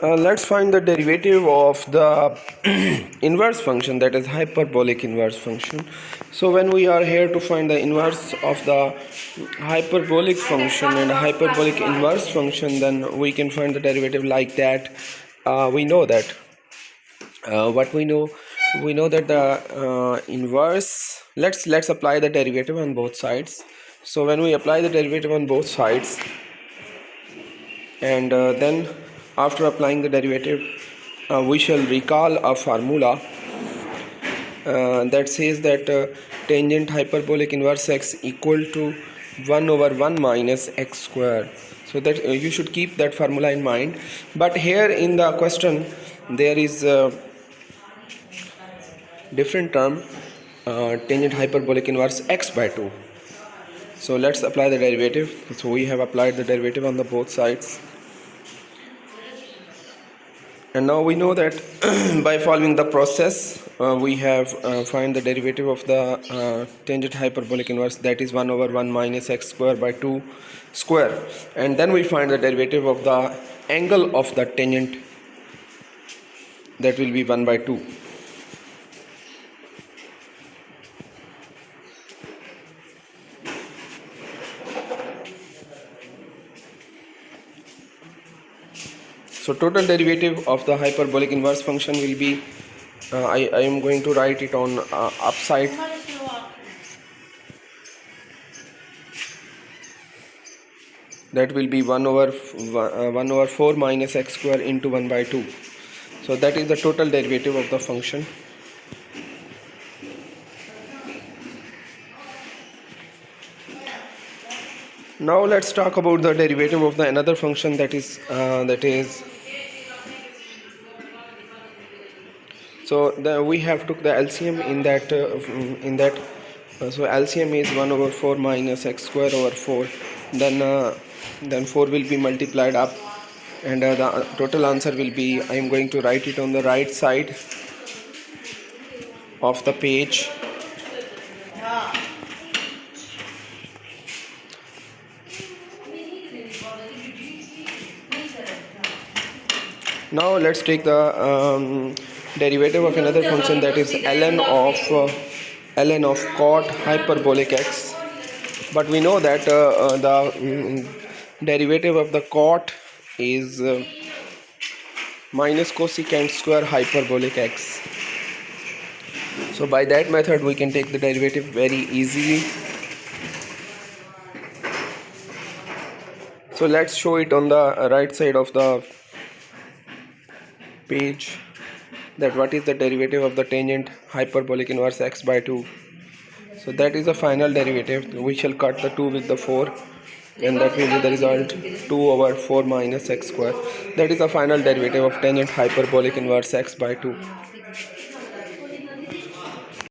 Let's find the derivative of the inverse function, that is hyperbolic inverse function. So when we are here to find the inverse of the hyperbolic function and hyperbolic inverse function, then we can find the derivative like that. We know that what we know that the inverse, let's apply the derivative on both sides. So when we apply the derivative on both sides, and then after applying the derivative, we shall recall a formula that says that tangent hyperbolic inverse x equal to 1 over 1 minus x square. So that you should keep that formula in mind. But here in the question there is a different term, tangent hyperbolic inverse x by 2. So let's apply the derivative. So we have applied the derivative on the both sides, and now we know that by following the process we have find the derivative of the tangent hyperbolic inverse, that is 1 over 1 minus x square by 2 square, and then we find the derivative of the angle of the tangent, that will be 1 by 2. So total derivative of the hyperbolic inverse function will be, I am going to write it on upside. That will be 1 over 4 minus x square into 1 by 2. So that is the total derivative of the function. Now let's talk about the derivative of the another function, that is so we have took the LCM in that so LCM is 1 over 4 minus x square over 4, then 4 will be multiplied up, and the total answer will be, I am going to write it on the right side of the page. Now let's take the derivative of another function, that is ln of cot hyperbolic x. But we know that the derivative of the cot is minus cosecant square hyperbolic x. So by that method we can take the derivative very easily. So let's show it on the right side of the page, that what is the derivative of the tangent hyperbolic inverse x by 2. So that is the final derivative. We shall cut the 2 with the 4, and that will be the result, 2 over 4 minus x square. That is the final derivative of tangent hyperbolic inverse x by 2.